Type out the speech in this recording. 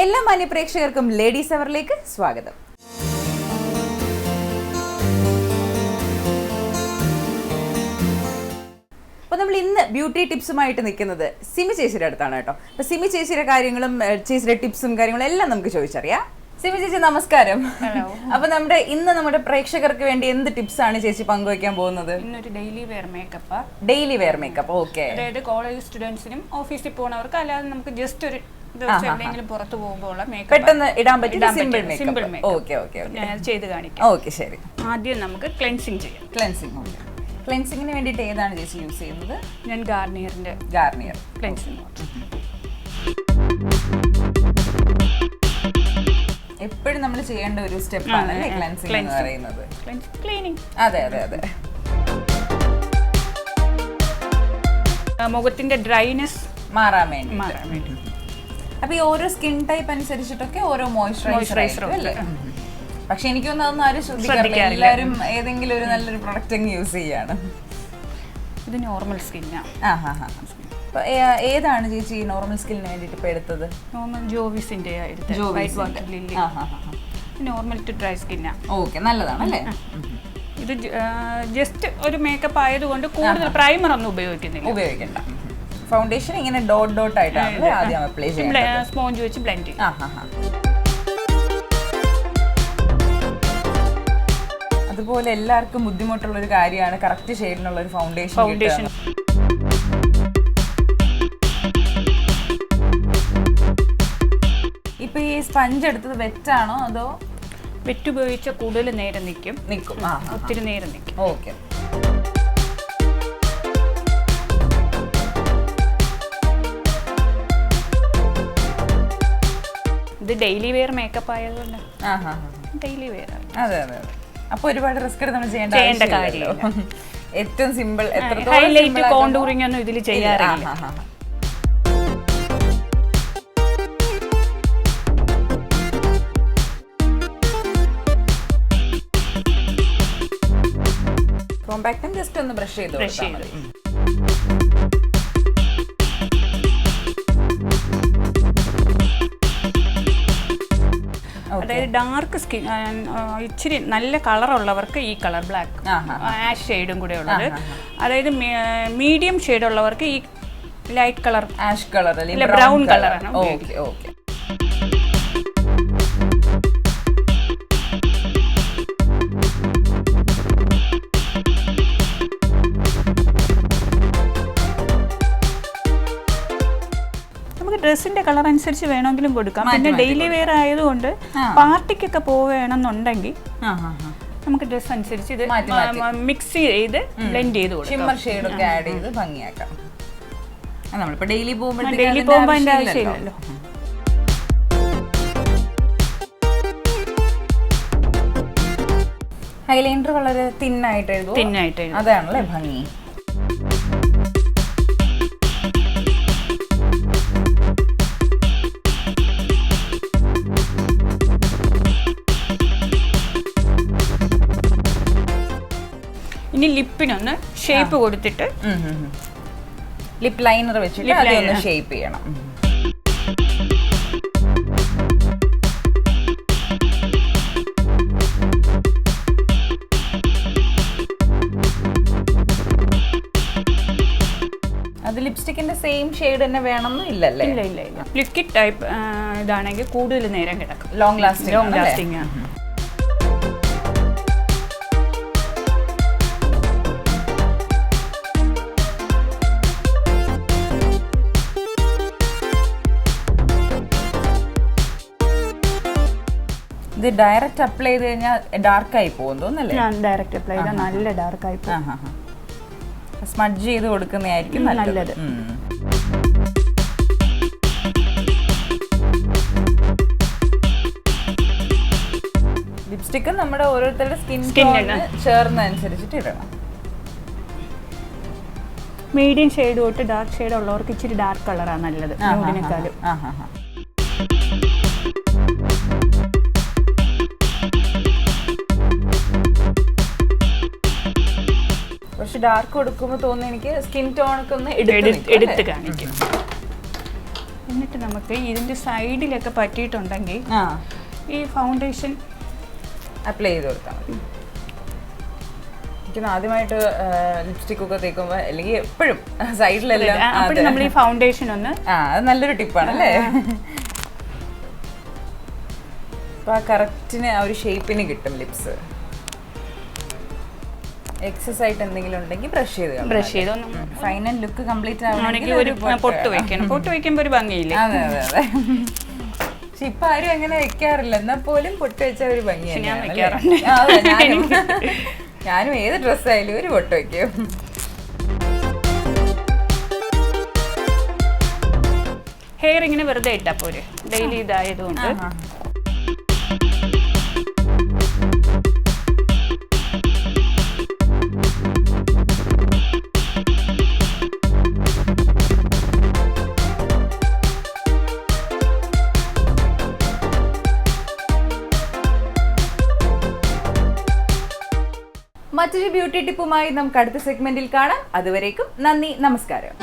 എല്ലാ മാന്യ പ്രേക്ഷകർക്കും ലേഡീസ് അവറിലേക്ക് സ്വാഗതം. അപ്പോൾ നമ്മൾ ഇന്ന് ബ്യൂട്ടി ടിപ്സുമായിട്ട് നിൽക്കുന്നത് സിമി ചേച്ചിയുടെ അടുത്താണ് കേട്ടോ. അപ്പോൾ സിമി ചേച്ചിയുടെ കാര്യങ്ങളും ചേച്ചിയുടെ ടിപ്സും കാര്യങ്ങളും എല്ലാം നമുക്ക് ചോദിച്ചറിയാം. സിമി ചേച്ചി നമസ്കാരം. അപ്പൊ നമ്മുടെ പ്രേക്ഷകർക്ക് വേണ്ടി എന്ത് ടിപ്സ് ആണ് ചേച്ചി പങ്കുവയ്ക്കാൻ പോകുന്നത്? ഇന്നൊരു daily wear makeup. Daily wear makeup, okay. അതായത് കോളേജ് സ്റ്റുഡൻസിനും ഓഫീസിൽ പോകുന്നവർക്ക്, അല്ലാതെ നമുക്ക് ജസ്റ്റ് ഒരു എവിടെയെങ്കിലും പുറത്ത് പോകുമ്പോൾ പെട്ടെന്ന് ഇടാൻ പറ്റുന്ന സിമ്പിൾ മേക്കപ്പ്. ഓക്കെ ഓക്കെ, ഞാൻ ചെയ്ത് കാണിക്കാം. ഓക്കെ ശരി. ആദ്യം നമുക്ക് ക്ലെൻസിങ് ചെയ്യാം. ക്ലെൻസിങ്ങിന് വേണ്ടിയിട്ട് ഏതാണ് ചേച്ചി യൂസ് ചെയ്യുന്നത്? ഞാൻ ഗാർണിയർ ക്ലെൻസിങ്. എപ്പോഴും നമ്മൾ ചെയ്യേണ്ട ഒരു സ്റ്റെപ്പാണ് ക്ലെൻസിങ് എന്ന് പറയുന്നത്. ക്ലീനിങ്. അതെ അതെ അതെ. മുഖത്തിന്റെ ഡ്രൈനെസ് മാറാൻ വേണ്ടി. അപ്പൊ ഈ ഓരോ സ്കിൻ ടൈപ്പ് അനുസരിച്ചിട്ടൊക്കെ ഓരോ മോയ്സ്ചറൈസർ അല്ലേ? പക്ഷെ എനിക്കൊന്നും അതൊന്നും ആരും ശ്രദ്ധിക്കാറില്ല. എല്ലാവരും ഏതെങ്കിലും ഒരു നല്ലൊരു പ്രൊഡക്റ്റ് യൂസ് ചെയ്യാണ്. ഇത് നോർമൽ സ്കിന്നാണ്. ഏതാണ് ചേച്ചി നോർമൽ സ്കിന്നിന് വേണ്ടിട്ട് ഇപ്പൊ എടുത്തത്? നോർമൽ ജോവിസിന്റെ നോർമൽ ടു ഡ്രൈ സ്കിന്നാ. ഓക്കെ, നല്ലതാണ് അല്ലേ? ഇത് ജസ്റ്റ് ഒരു മേക്കപ്പ് ആയതുകൊണ്ട് കൂടുതൽ പ്രൈമർ ഒന്നും ഉപയോഗിക്കണ്ട. ഫൗണ്ടേഷൻ ഇങ്ങനെ ഡോട്ട് ഡോട്ട് ആയിട്ടാണ് ആദ്യം അപ്ലൈ ചെയ്യുന്നത്. സ്പോഞ്ച് വെച്ച് ബ്ലെൻഡ് ചെയ്യും. അതുപോലെ എല്ലാവർക്കും ബുദ്ധിമുട്ടുള്ള ഒരു കാര്യമാണ് കറക്റ്റ് ഷെയ്ഡിനുള്ള ഒരു ഫൗണ്ടേഷൻ. ഇപ്പൊ ഈ സ്പഞ്ച് എടുത്തത് വെറ്റാണോ അതോ? വെറ്റ് ഉപയോഗിച്ച കൂടുതൽ നേരം നിൽക്കും. ഒത്തിരി നേരം നിൽക്കും. ഓക്കെ. ഇത് ഡെയിലി വെയർ മേക്കപ്പ് ആയതുകൊണ്ട് ഡെയിലി വെയർ. അതെ അതെ അതെ. അപ്പൊ ഒരുപാട് റിസ്ക് എടുത്ത് നമ്മൾ ചെയ്യേണ്ട കാര്യമില്ല. ഏറ്റവും സിമ്പിൾ. ഹൈലൈറ്റ് കോണ്ടൂറിംഗ് ഒന്നും ഇതിൽ ചെയ്യാറില്ല. കോമ്പാക്റ്റും ജസ്റ്റ് ഒന്ന് ബ്രഷ് ചെയ്ത്. അതായത് ഡാർക്ക് സ്കിൻ, ഇച്ചിരി നല്ല കളറുള്ളവർക്ക് ഈ കളർ ബ്ലാക്ക്, ആഷ് ഷെയ്ഡും കൂടെ ഉള്ളത്. അതായത് മീഡിയം ഷെയ്ഡ് ഉള്ളവർക്ക് ഈ light colour, ash colour, brown കളറാണ്. Okay okay. ഡ്രസ്സിന്റെ കളർ അനുസരിച്ച് വേണമെങ്കിലും കൊടുക്കാം. പിന്നെ ഡെയിലി വെയർ ആയതുകൊണ്ട് പാർട്ടിക്കൊക്കെ പോവുകയാണെന്നുണ്ടെങ്കിൽ നമുക്ക് ഡ്രസ് അനുസരിച്ച് ഇത് മിക്സ് ചെയ്ത് ബ്ലെൻഡ് ചെയ്ത് കൊടുക്കാം. ഷിമ്മർ ഷെയ്ഡ് ഒക്കെ ആഡ് ചെയ്ത് ഭംഗിയാക്കാം. നമ്മളിപ്പോ ഡെയിലി പോകുമ്പോൾ അതിന്റെ ആവശ്യമില്ലല്ലോ. ഹൈലൈനർ വളരെ തിന്നായിട്ട് എഴുതും. അതാണല്ലേ ഭംഗി. ഇനി ലിപ്പിനൊന്ന് ഷേപ്പ് കൊടുത്തിട്ട് ലിപ് ലൈനർ വെച്ചിട്ട് അതൊന്ന് ഷേപ്പ് ചെയ്യണം. അത് ലിപ്സ്റ്റിക്കിന്റെ സെയിം ഷെയ്ഡ് തന്നെ വേണമെന്നും ഇല്ലല്ലേ? ഇല്ല. ലിക്വിഡ് ടൈപ്പ് ഇതാണെങ്കിൽ കൂടുതൽ നേരം കിടക്കും. ലോങ് ലാസ്റ്റിംഗ് ആണ്. ഇത് ഡയറക്റ്റ് അപ്ലൈ ചെയ്ത് കഴിഞ്ഞാൽ ഡാർക്ക് ആയി പോകും തോന്നല്ലേ? ഞാൻ ഡയറക്റ്റ് അപ്ലൈ ചെയ്താൽ നല്ല ഡാർക്ക് ആയി പോകും. സ്മഡ്ജ് ചെയ്ത് കൊടുക്കുന്നതായിരിക്കും നല്ലത്. ലിപ്സ്റ്റിക്ക് നമ്മുടെ ഓരോരുത്തരുടെ സ്കിൻ ചേർന്ന് അനുസരിച്ചിട്ട് ഇടണം. മീഡിയം ഷെയ്ഡ് തൊട്ട് ഡാർക്ക് ഷെയ്ഡ് ഉള്ളവർക്ക് ഇച്ചിരി ഡാർക്ക് കളറാണ് നല്ലത്. പക്ഷെ ഡാർക്ക് കൊടുക്കുമ്പോൾ തോന്നുന്നു എനിക്ക് സ്കിൻ ടോൺ ഒക്കെ ഒന്ന് എടുത്ത് കാണിക്കും. എന്നിട്ട് നമുക്ക് ഇതിന്റെ സൈഡിലൊക്കെ പറ്റിയിട്ടുണ്ടെങ്കിൽ ഈ ഫൗണ്ടേഷൻ അപ്ലൈ ചെയ്ത് കൊടുത്താൽ മതി. എനിക്ക് ആദ്യമായിട്ട് ലിപ്സ്റ്റിക് ഒക്കെ തേക്കുമ്പോൾ അല്ലെങ്കിൽ എപ്പോഴും സൈഡിലെല്ലാം നമ്മൾ ഈ ഫൗണ്ടേഷൻ ഒന്ന് അത് നല്ലൊരു ടിപ്പാണ് അല്ലേ. അപ്പൊ ആ കറക്റ്റിന് ആ ഒരു ഷേപ്പിന് കിട്ടും ലിപ്സ്. എക്സസ് ആയിട്ട് എന്തെങ്കിലും ഉണ്ടെങ്കിൽ ബ്രഷ് ചെയ്ത് ഫൈനൽ ലുക്ക് കംപ്ലീറ്റ് ആവണമെങ്കിൽ ഒരു പൊട്ട് വെക്കണം. പൊട്ട് വെക്കുമ്പോൾ ഒരു ഭംഗിയില്ലേ. അതെ അതെ അതെ. പക്ഷെ ഇപ്പൊ ആരും അങ്ങനെ വെക്കാറില്ല, എന്നാൽ പോലും പൊട്ട് വെച്ച ഒരു ഭംഗിയാണ്. ഞാനും ഏത് ഡ്രസ്സായാലും ഒരു പൊട്ട് വെക്കും. ഹെയർ ഇങ്ങനെ വെറുതെ ഇട്ടാ പോരെ, ഡെയിലി ഇതായതുകൊണ്ട്. മറ്റൊരു ബ്യൂട്ടി ടിപ്പുമായി നമുക്ക് അടുത്ത സെഗ്മെന്റിൽ കാണാം. അതുവരേക്കും നന്ദി, നമസ്കാരം.